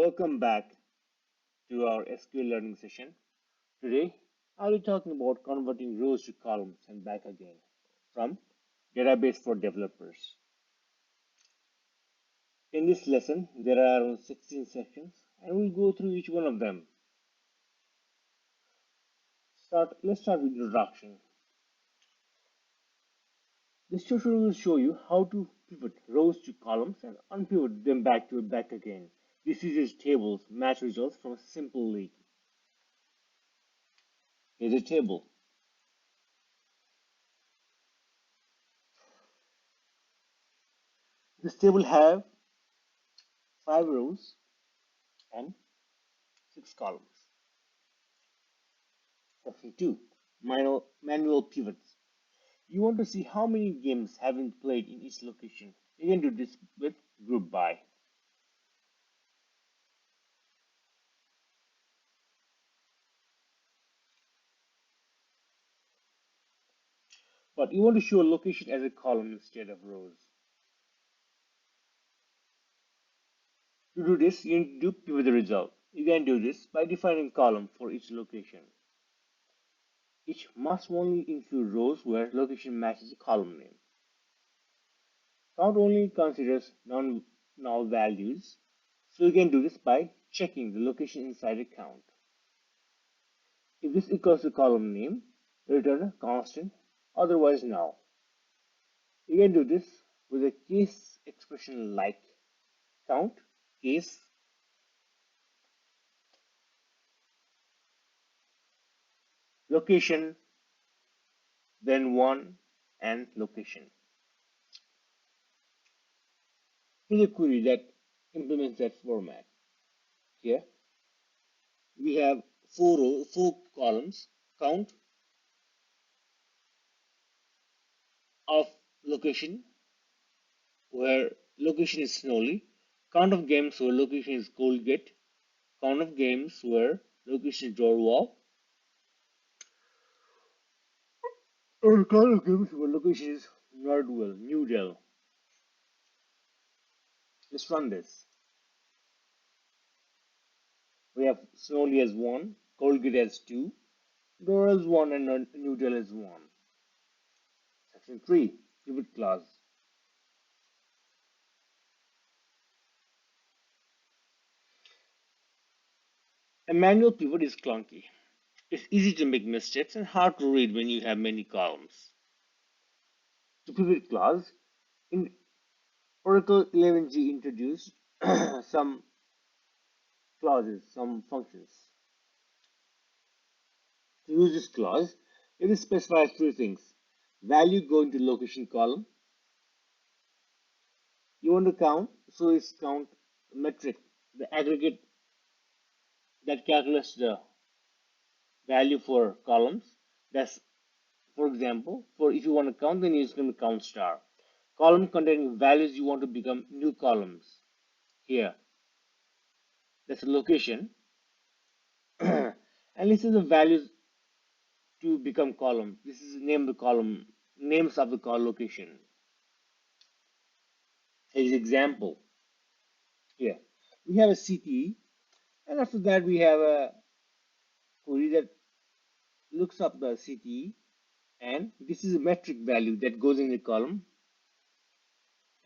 Welcome back to our SQL learning session. Today, I'll be talking about converting rows to columns and back again from Database for Developers. In this lesson, there are around 16 sections and we'll go through each one of them. Let's start with introduction. This tutorial will show you how to pivot rows to columns and unpivot them back again. This uses tables, match results from a simple lake. Here's a table. This table have 5 rows and 6 columns. Section 2. Manual pivots. You want to see how many games have been played in each location. You can do this with group by. But you want to show a location as a column instead of rows. To do this, you need to pivot the result. You can do this by defining a column for each location. Each must only include rows where location matches the column name. Count only considers non-null values, so you can do this by checking the location inside a count. If this equals the column name, return a constant, otherwise null. You can do this with a case expression like count, case, location, then 1 and location. Here's a query that implements that format. Here we have 4 columns, count of location where location is Snowly, count of games where location is Colgate, count of games where location is Dorwall, or count of games where location is Nordwell, New Dell. Let's run this. We have Snowly as 1, Colgate as 2, Dorwell as 1, and New Dell as 1. Section 3, pivot clause. A manual pivot is clunky. It's easy to make mistakes and hard to read when you have many columns. To pivot clause, in Oracle 11g introduced some clauses, some functions. To use this clause, it specifies 3 things. Value going to location column. You want to count, so it's count metric, the aggregate that calculates the value for columns. That's, for example, for if you want to count, then it's going to count star. Column containing values you want to become new columns. Here, that's a location. And this is the values to become column. This is the name of the column, names of the column location. Here's example. Here, we have a CTE, and after that we have a query that looks up the CTE, and this is a metric value that goes in the column,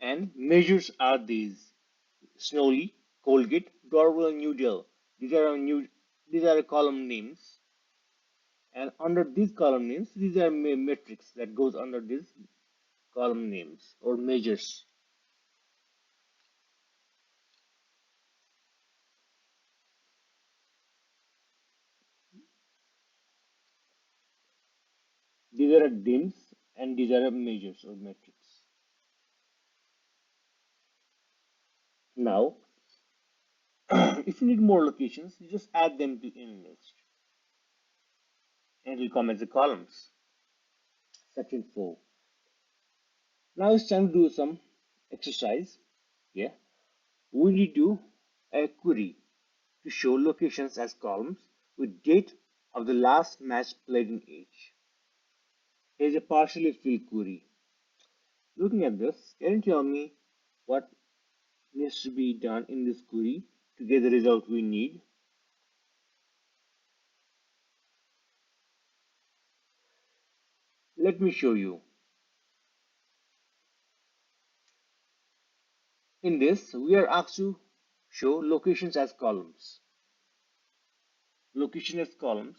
and measures are these: Snowly, Colgate, Dorwell, New Dell. These are column names, and under these column names, these are metrics that goes under these column names or measures. These are dims and these are measures or metrics. Now, if you need more locations, you just add them to in list and it will come as the columns. Section 4. Now it's time to do some exercise. Yeah, we need to a query to show locations as columns with date of the last match played in each. Here's a partially filled query. Looking at this, can you tell me what needs to be done in this query? to get the result we need. Let me show you. In this, we are asked to show locations as columns. Location as columns.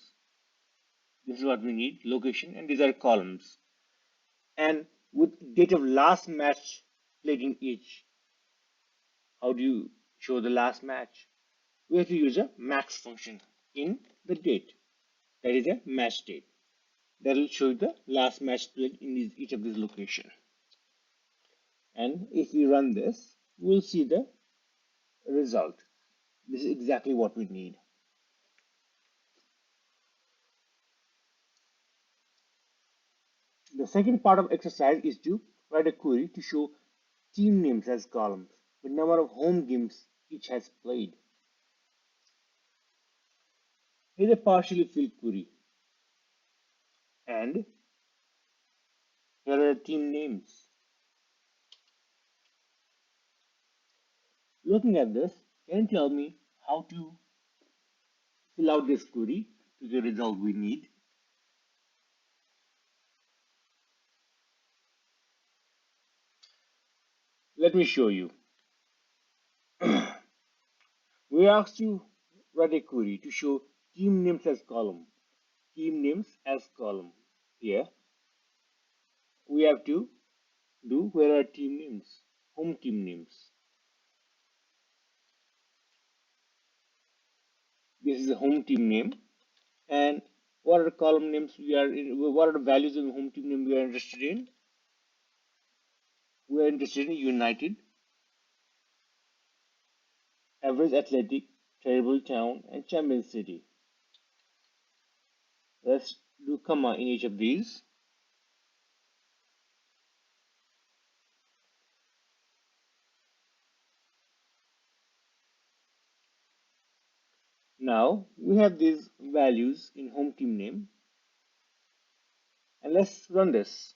This is what we need, location, and these are columns. And with date of last match played in each. How do you show the last match? We have to use a max function in the date. That is a match date. That will show the last match played in each of these locations. And if we run this, we'll see the result. This is exactly what we need. The second part of exercise is to write a query to show team names as columns with number of home games each has played. Here's a partially filled query, and here are the team names. Looking at this, can you tell me how to fill out this query to the result we need? Let me show you. We asked you write a query to show team names as column. Team names as column. Here we have to do where are team names, home team names. This is a home team name, and what are the column names we are in? What are the values of the home team name we are interested in? We are interested in United, Average Athletic, Terrible Town, and Champion City. Let's do comma in each of these. Now we have these values in home team name, and let's run this.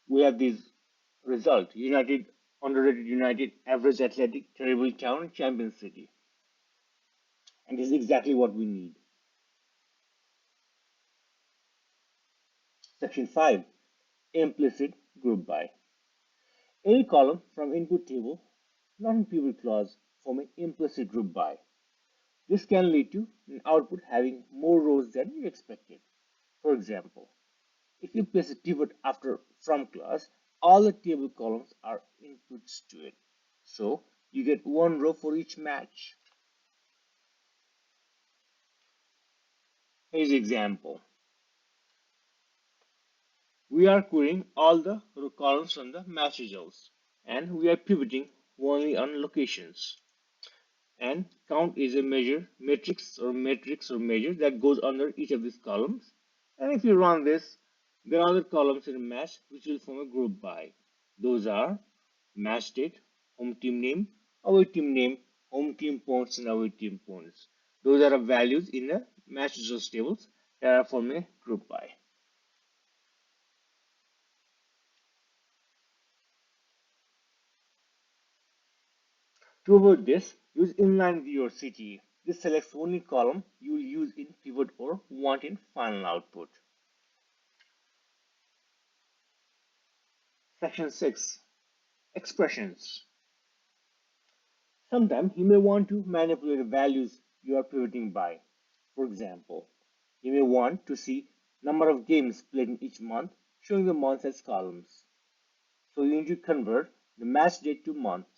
We have these results: United, Underrated United, Average Athletic, Terrible Town, and Champion City. And this is exactly what we need. Section 5. Implicit group by. Any column from input table not in pivot clause form an implicit group by. This can lead to an output having more rows than you expected. For example, if you place a pivot after from clause, all the table columns are inputs to it. So you get one row for each match. Here's an example. We are querying all the row columns from the match results, and we are pivoting only on locations. And count is a matrix or measure that goes under each of these columns. And if you run this, there are other columns in a match which will form a group by. Those are match date, home team name, away team name, home team points, and away team points. Those are the values in the match results tables that are forming a group by. To avoid this, use inline view or CTE. This selects only column you will use in pivot or want in final output. Section 6. Expressions. Sometimes you may want to manipulate the values you are pivoting by. For example, you may want to see number of games played in each month, showing the months as columns. So you need to convert the match date to months.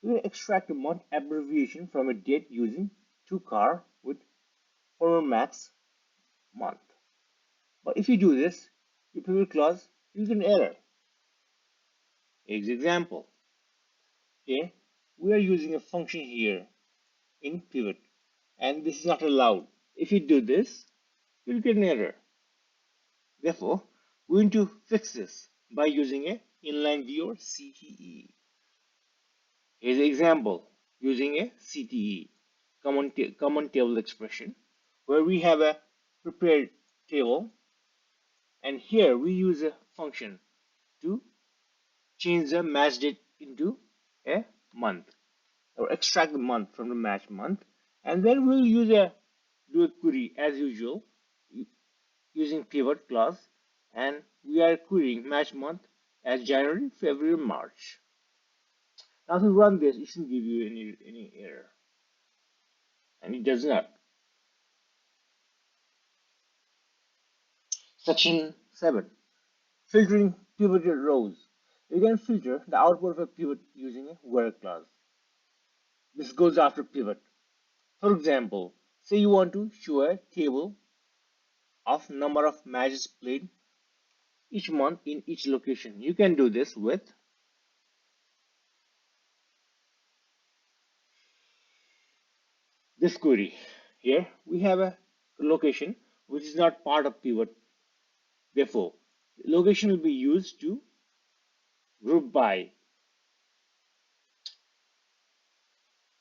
You can extract a month abbreviation from a date using toChar with former max month. But if you do this, your pivot clause uses an error. Here's an example. Okay, we are using a function here in pivot, and this is not allowed. If you do this, you'll get an error. Therefore, we need to fix this by using a inline view or CTE. Here's an example using a CTE, common table expression, where we have a prepared table, and here we use a function to change the match date into a month, or extract the month from the match month, and then we'll do a query as usual using pivot clause, and we are querying match month as January, February, March. Now to run this, it shouldn't give you any error, and it does not. Section 7. Filtering pivoted rows. You can filter the output of a pivot using a where clause. This goes after pivot. For example, say you want to show a table of number of matches played each month in each location. You can do this with this query. Here we have a location which is not part of pivot. Therefore, location will be used to group by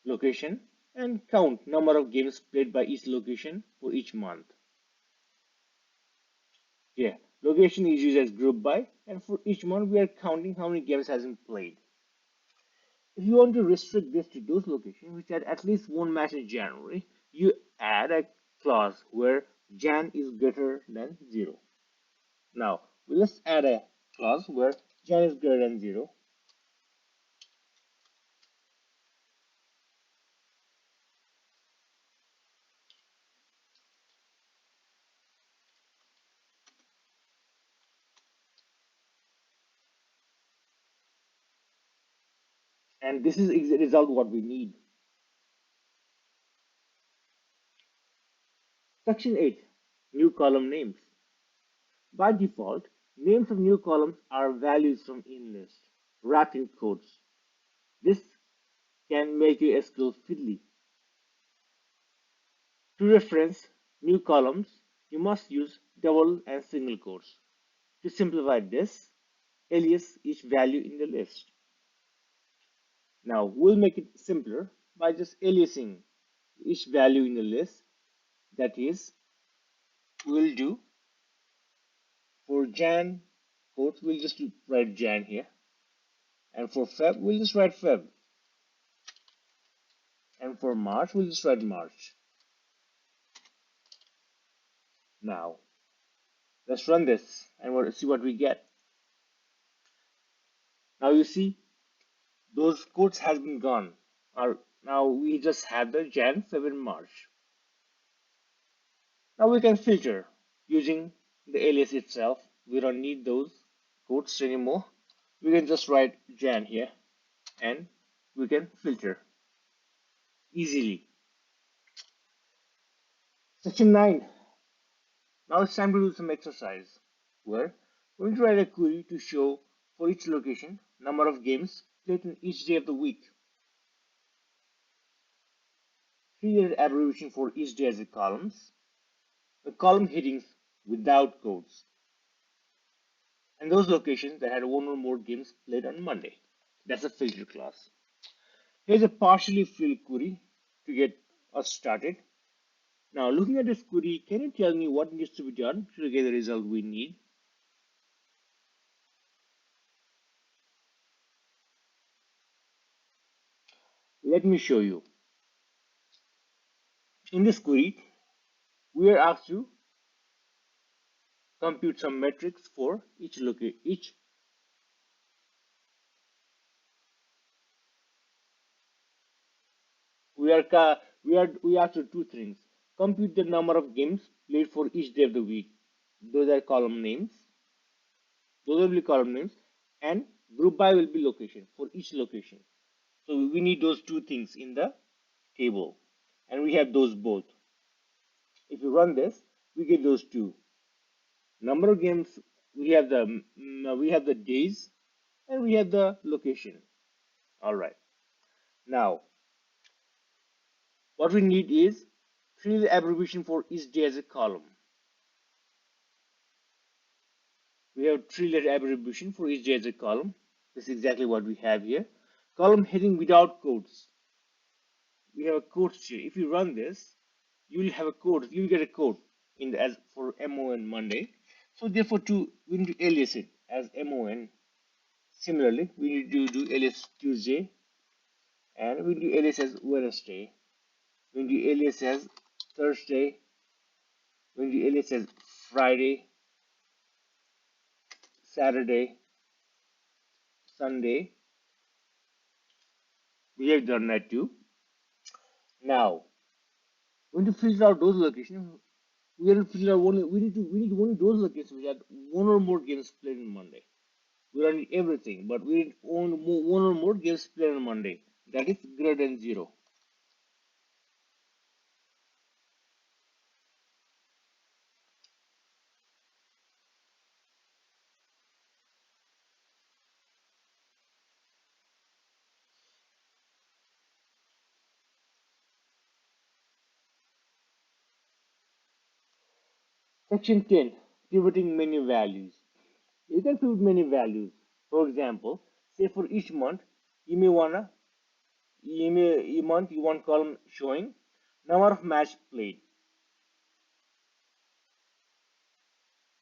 location and count number of games played by each location for each month. Here, location is used as group by, and for each month we are counting how many games has been played. If you want to restrict this to those locations which had at least one match in January, you add a clause where Jan is greater than 0. Now, let's add a clause where Jan is greater than 0. And this is the result what we need. Section 8. New column names. By default, names of new columns are values from InList, wrapped in quotes. This can make your SQL fiddly. To reference new columns, you must use double and single quotes. To simplify this, alias each value in the list. Now we'll make it simpler by just aliasing each value in the list. That is, we'll do for Jan quotes, we'll just write Jan here. And for Feb, we'll just write Feb. And for March, we'll just write March. Now, let's run this and see what we get. Now you see, those quotes has been gone. Now we just have the Jan, Feb, and March. Now we can filter using the alias itself. We don't need those quotes anymore. We can just write Jan here and we can filter easily. Section 9. Now it's time to do some exercise where we're going to write a query to show for each location number of games played in each day of the week. Create an abbreviation for each day as a columns. The column headings without codes. And those locations that had one or more games played on Monday. That's a filter class. Here's a partially filled query to get us started. Now, looking at this query, can you tell me what needs to be done to get the result we need? Let me show you. In this query, we are asked to compute some metrics for each location. We asked to two things. Compute the number of games played for each day of the week. Those are column names. Those will be column names, and group by will be location for each location. So we need those two things in the table, and we have those both. If you run this, we get those two. Number of games, we have the days, and we have the location. All right. Now, what we need is create the abbreviation for each day as a column. We have three-letter abbreviation for each day as a column. This is exactly what we have here. Column heading without quotes. We have a quotes here. If you run this, you will have a code. You will get a code in the, as for MON Monday. So therefore, we need to alias it as MON Similarly, we need to do alias Tuesday, and we do alias as Wednesday. We do alias as Thursday. We do alias as Friday, Saturday, Sunday. We have done that too. Now, when to filter out those locations, we have to filter out only we need only those locations which had one or more games played on Monday. We don't need everything, but we need one or more games played on Monday. That is greater than zero. Section 10, pivoting many values. You can pivot many values. For example, say for each month, you may wanna you want column showing number of match played,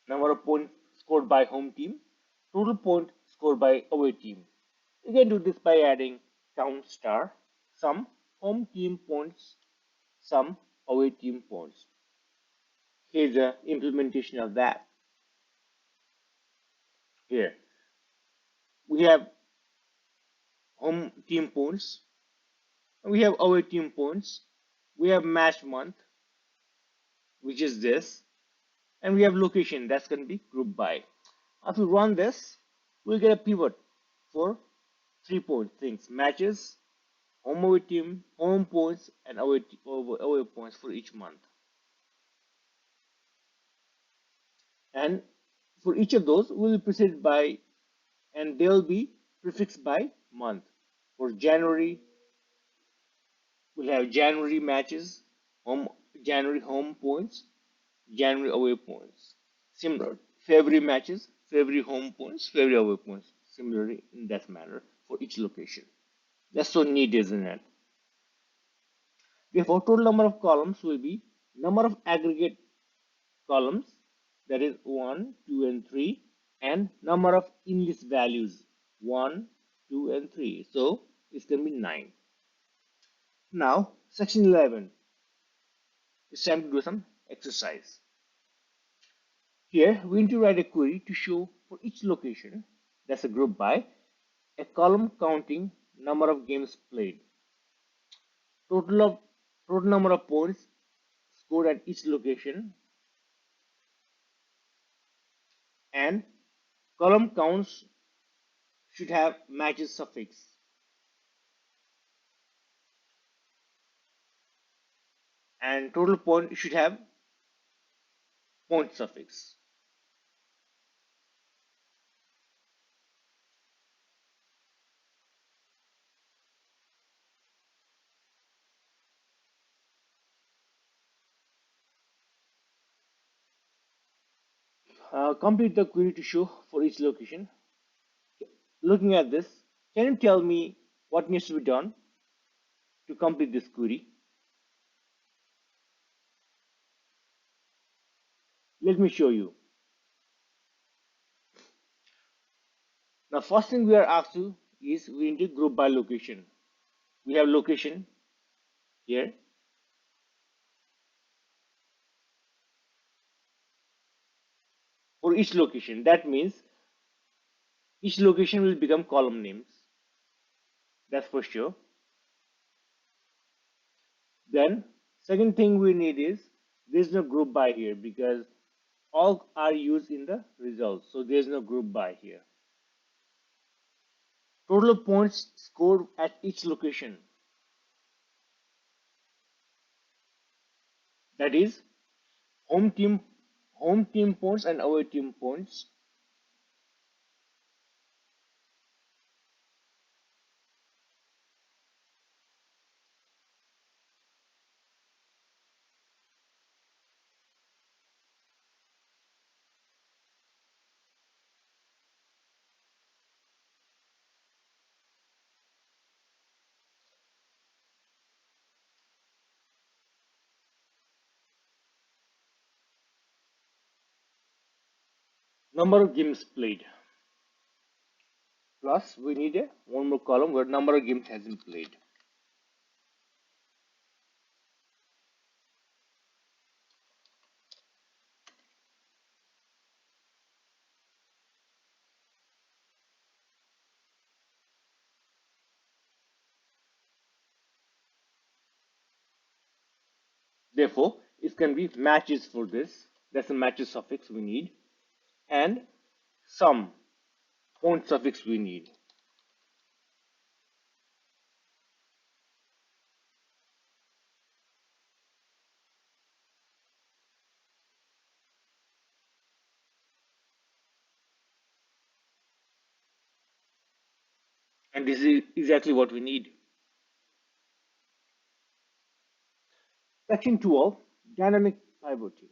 number of points scored by home team, total point scored by away team. You can do this by adding count star, some home team points, some away team points. Here's the implementation of that. Here we have home team points, we have away team points, we have match month, which is this, and we have location that's going to be grouped by. If we run this, we'll get a pivot for 3 point things: matches, home away team, home points, and away points for each month. And for each of those, we'll proceed by, and they'll be prefixed by month. For January, we'll have January matches, home January home points, January away points. Similar, February matches, February home points, February away points. Similarly, in that manner for each location. That's so neat, isn't it? Therefore, total number of columns will be number of aggregate columns, that is 1, 2, and 3, and number of in-list values 1, 2, and 3. So it's going to be 9. Now, section 11. It's time to do some exercise. Here, we need to write a query to show for each location, that's a group by, a column counting number of games played, total of total number of points scored at each location, and column counts should have matches suffix, and total point should have point suffix. Complete the query to show for each location. Looking at this, can you tell me what needs to be done to complete this query? Let me show you. Now, first thing we are asked to is we need to group by location. We have location here. For each location, that means each location will become column names. That's for sure. Then, second thing we need is there's no group by here because all are used in the results. So there's no group by here. Total points scored at each location. That is home team points and away team points. Number of games played. Plus, we need a one more column where number of games has been played. Therefore, it can be matches for this. That's the matches suffix we need. And some point suffix we need. And this is exactly what we need. Section 12, dynamic pivoting.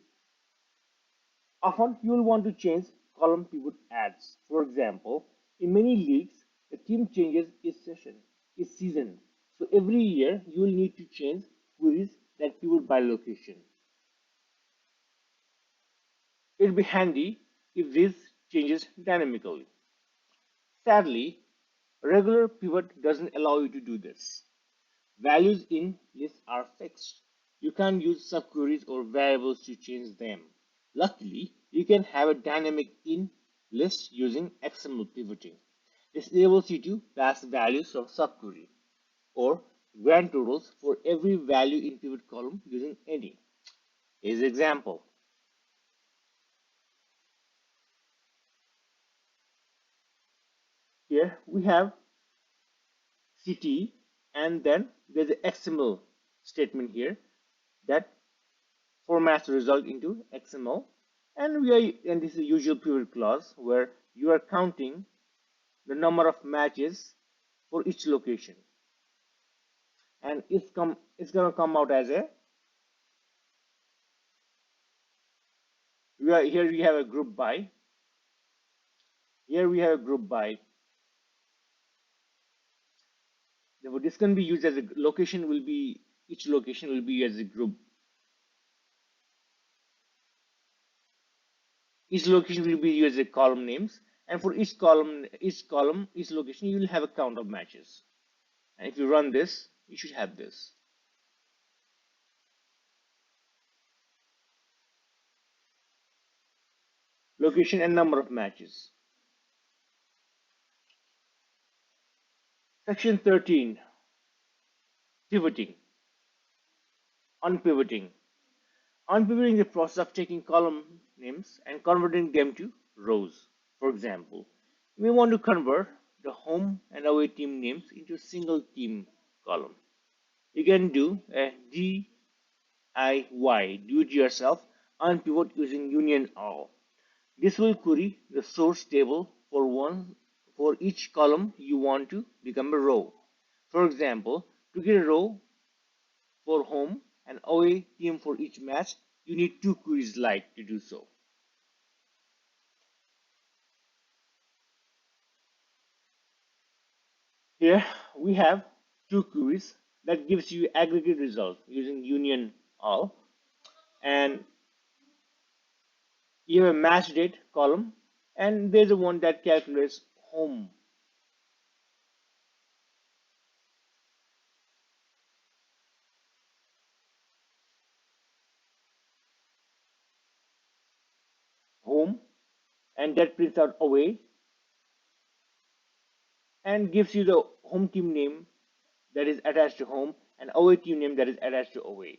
Often you will want to change column pivot adds. For example, in many leagues, the team changes each season. So every year you will need to change queries that pivot by location. It will be handy if this changes dynamically. Sadly, regular pivot doesn't allow you to do this. Values in lists are fixed. You can't use subqueries or variables to change them. Luckily, you can have a dynamic in list using XML pivoting. This enables you to pass values from subquery or grand totals for every value in pivot column using any. Here's an example. Here we have CT and then there's an XML statement here that formats the result into XML, and this is the usual pivot clause where you are counting the number of matches for each location, and it's gonna come out as a here we have a group by. Here we have a group by. Therefore, this can be used as a location will be each location will be as a group. Each location will be used as a column names, and for each location, you will have a count of matches. And if you run this, you should have this. Location and number of matches. Section 13, pivoting, unpivoting. Unpivoting is the process of taking column names and converting them to rows. For example, we want to convert the home and away team names into a single team column. You can do a DIY, do it yourself, unpivot using union all. This will query the source table for each column you want to become a row. For example, to get a row for home and away team for each match, you need two queries like to do so. Here we have two queries that gives you aggregate result using union all, and you have a match date column, and there's a one that calculates home, and that prints out away and gives you the home team name that is attached to home and away team name that is attached to away,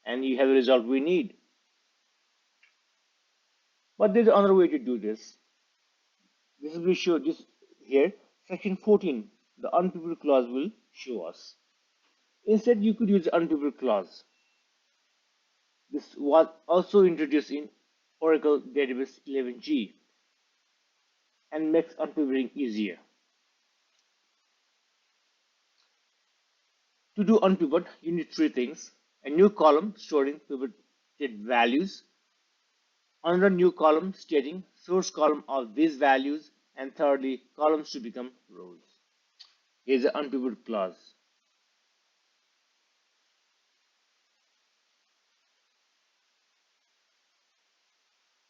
and you have the result we need. But there's another way to do this. This will show this here. Section 14, the unpivoted clause will show us. Instead, you could use the unpivoted clause. This was also introduced in Oracle Database 11G and makes unpivoting easier. To do unpivot, you need three things: a new column storing pivoted values, another new column stating source column of these values, and thirdly, columns to become rows. Here's the unpivot clause.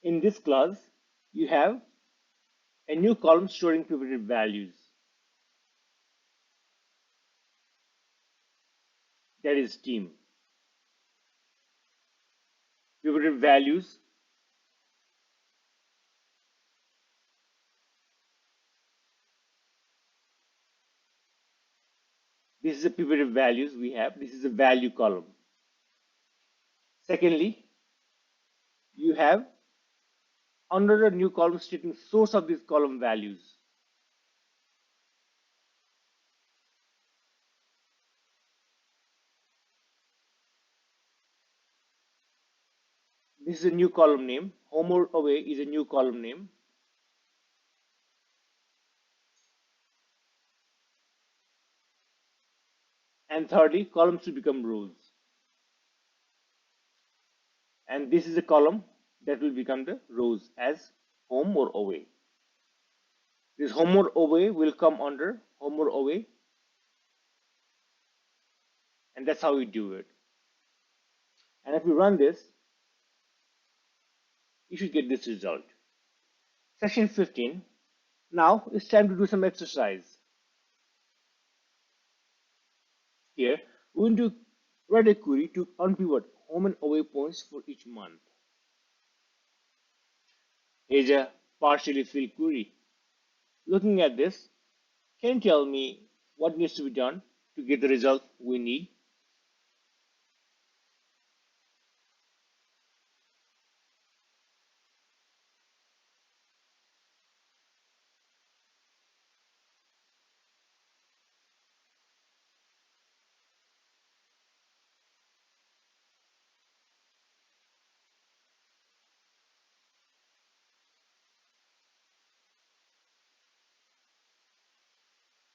In this clause, you have a new column storing pivoted values. that is team. Pivoted values, this is the pivoted values we have. This is the value column. Secondly, you have under the new column stating source of these column values. This is a new column name. Home or away is a new column name. And thirdly, columns will become rows. And this is a column that will become the rows as home or away. This home or away will come under home or away, and that's how we do it. And if we run this, you should get this result. Section 15. Now it's time to do some exercise. Here, we want to write a query to unpivot home and away points for each month. Here's a partially filled query. Looking at this, can you tell me what needs to be done to get the result we need?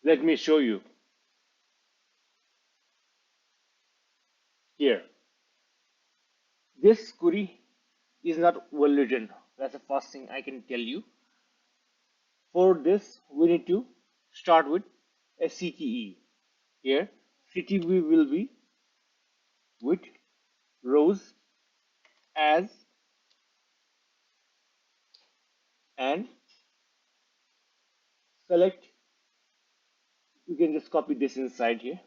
Let me show you. Here, this query is not well written. That's the first thing I can tell you. For this, we need to start with a CTE. Here, CTE will be with rows as and select. You can just copy this inside here.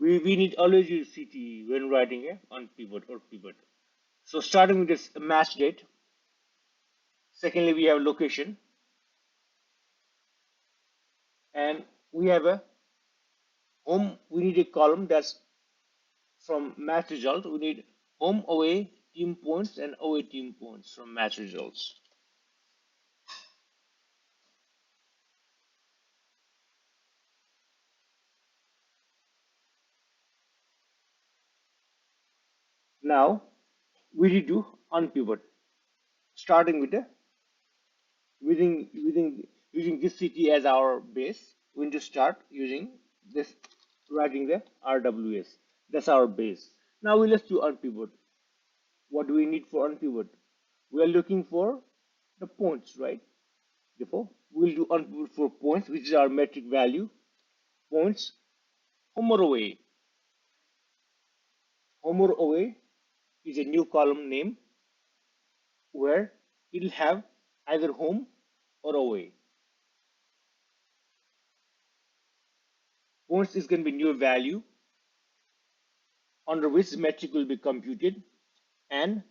We need always use CTE when writing a on pivot or pivot. So starting with this match date. Secondly, we have location, and we have a home. We need a column that's from match result. We need home away team points and away team points from match results. Now we need to unpivot, starting with the using this CT as our base. We need to start using this, writing the RWS. That's our base. Now we let's do unpivot. What do we need for unpivot? We are looking for the points, right? Therefore, we'll do unpivot for points, which is our metric value. Points, home or away. Home or away is a new column name where it'll have either home or away. Points is going to be new value under which metric will be computed, and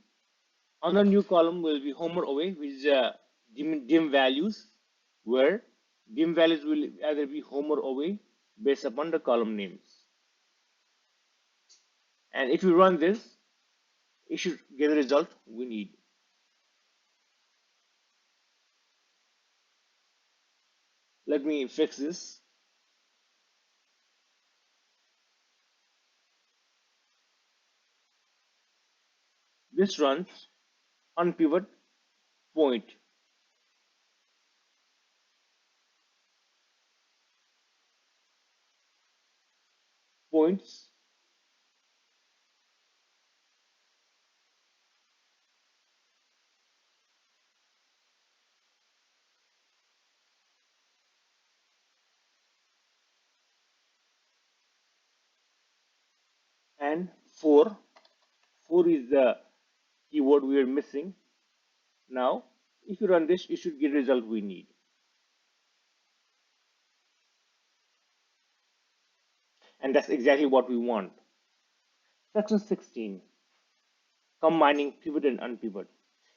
another new column will be home or away, which is dim values, where dim values will either be home or away based upon the column names. And if you run this, you should get the result we need. Let me fix this. This runs unpivot point. Points and 4. 4 is the keyword we are missing. Now, if you run this, you should get the result we need. And that's exactly what we want. Section 16, combining pivot and unpivot.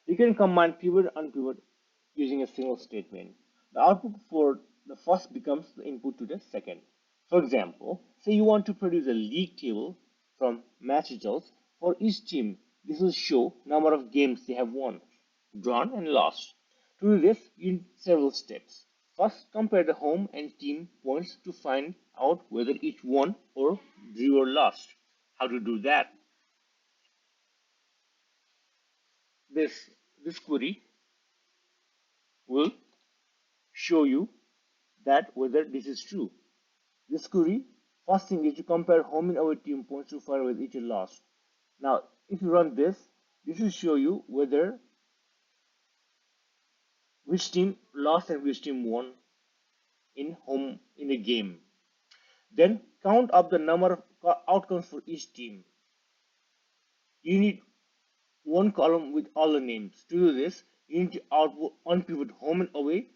You can combine pivot and unpivot using a single statement. The output for the first becomes the input to the second. For example, say you want to produce a league table from match results for each team. This will show number of games they have won, drawn, and lost. To do this, you need several steps. First, compare the home and team points to find out whether each won or drew or lost. How to do that? This this query will show you that whether this is true. This query, first thing is to compare home and away team points to find whether each is lost. Now, if you run this, this will show you whether which team lost and which team won in home in a game. Then count up the number of outcomes for each team. You need one column with all the names. To do this, you need to output unpivot home and away,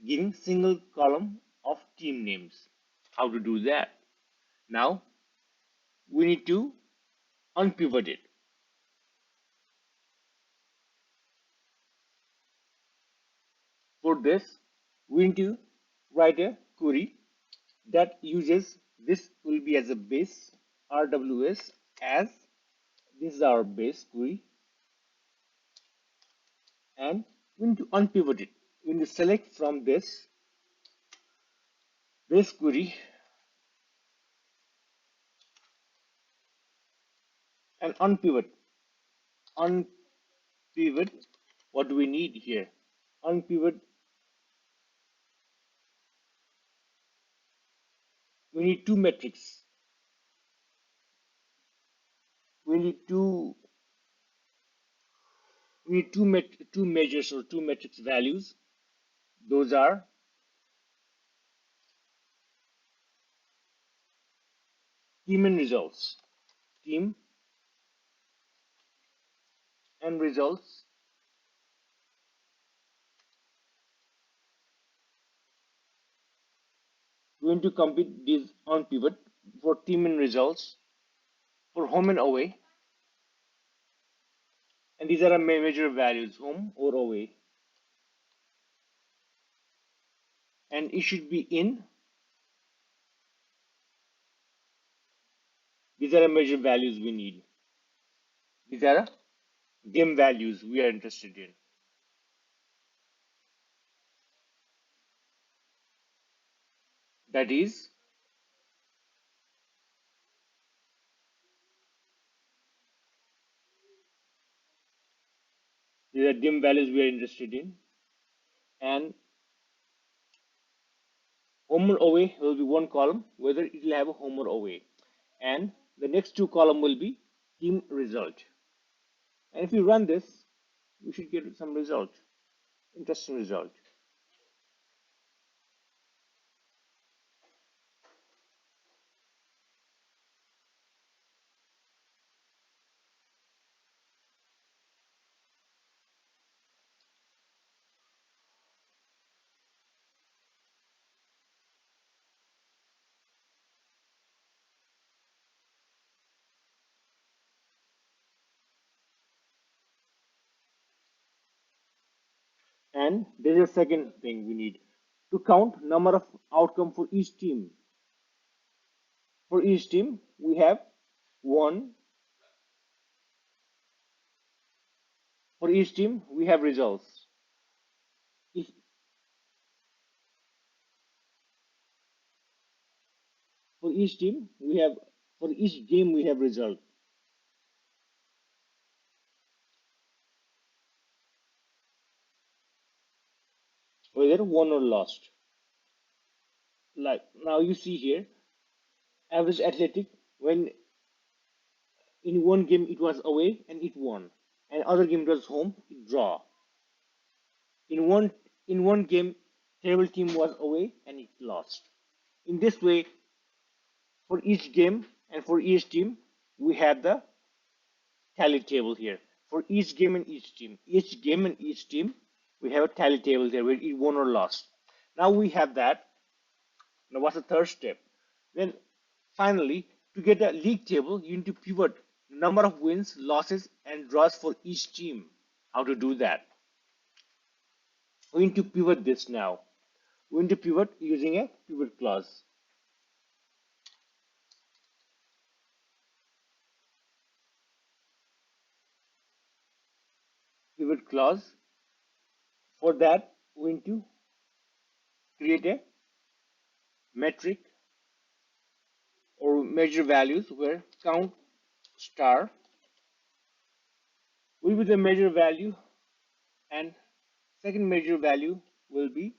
giving single column of team names. How to do that? Now we need to unpivot it. For this, we need to write a query that uses this will be as a base RWS as this is our base query, and we need to unpivot it. We need to select from this base query and unpivot. Unpivot, what do we need here? Unpivot, we need two metrics. We need two two measures or two metrics values. Those are team and results. Team and results going to compute this on pivot for team and results for home and away, and these are our major values, home or away, and it should be in. These are our major values we need. These are game values we are interested in. That is, these are dim values we are interested in, and home or away will be one column, whether it will have a home or away, and the next two column will be team result. And if you run this, we should get some result, interesting result. And there's a second thing we need to count number of outcome for each team. For each team, we have one. For each team, we have results. If, for each team, we have for each game we have result. Whether won or lost. Like now you see here, average athletic when in one game it was away and it won, and other game it was home, it draw. In one game, terrible team was away and it lost. In this way, for each game and for each team, we have the tally table here. For each game and each game and each team, we have a tally table there where it won or lost. Now we have that. Now what's the third step? Then Finally, to get a league table, you need to pivot the number of wins, losses, and draws for each team. How to do that? We need to pivot this now. We need to pivot using a pivot clause. Pivot clause. For that, we need to create a metric or measure values where count star will be the measure value, and second measure value will be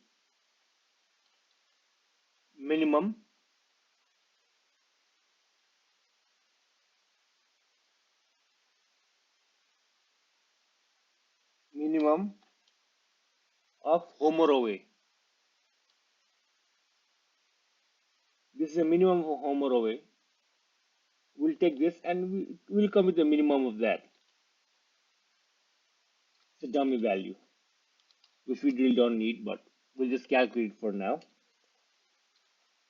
minimum minimum of home or away. This is a minimum of home or away. We'll take this and we'll come with the minimum of that. It's a dummy value, which we really don't need, but we'll just calculate for now.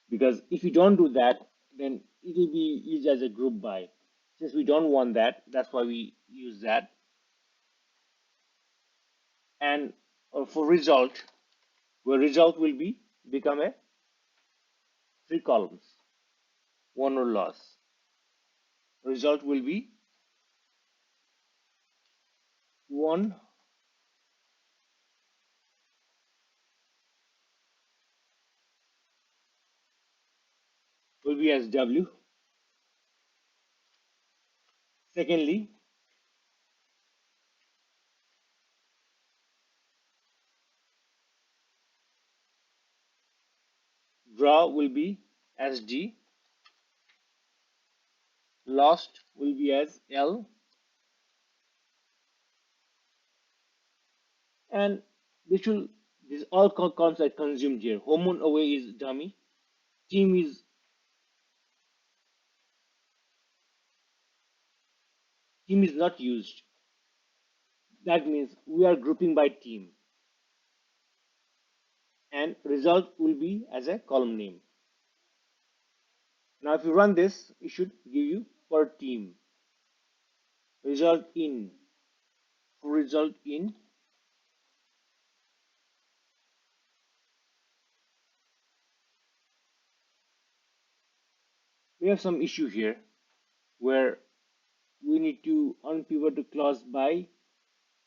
Because if we don't do that, then it will be used as a group by. Since we don't want that, that's why we use that. And for result, where result will be become a three columns, won or loss. Result will be one will be as W. Secondly, draw will be as D. Lost will be as L. And this all counts are consumed here. Home and away is dummy. Team is not used. That means we are grouping by team. And result will be as a column name. Now if you run this, it should give you per team. Result in. For result in, we have some issue here where we need to unpivot the clause by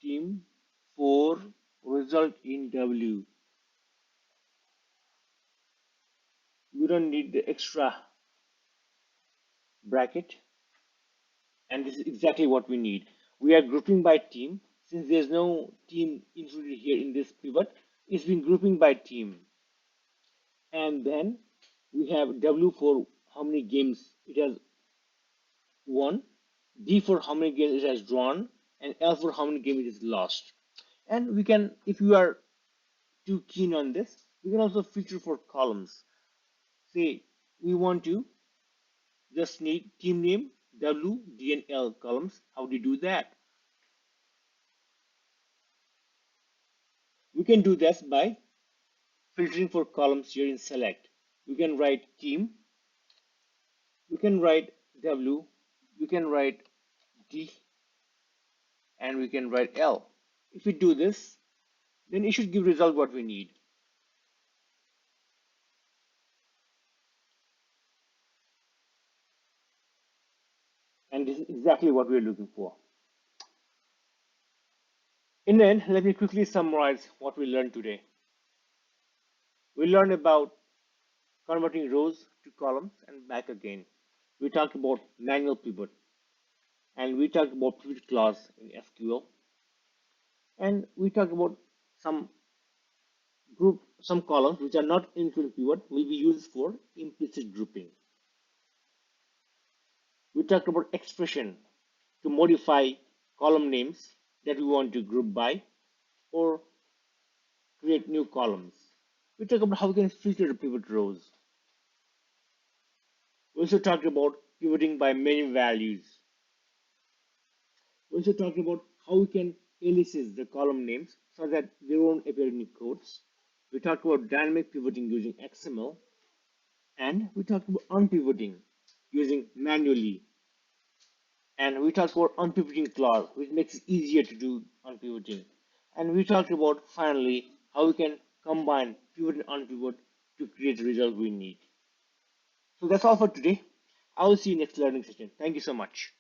team for result in W. We don't need the extra bracket, and this is exactly what we need. We are grouping by team. Since there's no team included here in this pivot, it's been grouping by team. And then we have W for how many games it has won, D for how many games it has drawn, and L for how many games it has lost. And we can, if you are too keen on this, we can also filter for columns. Say we want to just need team name, W, D, and L columns. How do you do that? We can do this by filtering for columns here in select. We can write team, we can write W, we can write D, and we can write L. If we do this, then it should give result what we need. And this is exactly what we're looking for. In the end, let me quickly summarize what we learned today. We learned about converting rows to columns and back again. We talked about manual pivot, and we talked about pivot clause in SQL, and we talked about some some columns which are not included pivot will be used for implicit grouping. We talked about expression to modify column names that we want to group by or create new columns. We talked about how we can filter the pivot rows. We also talked about pivoting by many values. We also talked about how we can aliases the column names so that they won't appear in quotes. We talked about dynamic pivoting using XML, and we talked about unpivoting. using manually. And we talked about unpivoting clause, which makes it easier to do unpivoting. And we talked about finally how we can combine pivot and unpivot to create the result we need. So that's all for today. I will see you next learning session. Thank you so much.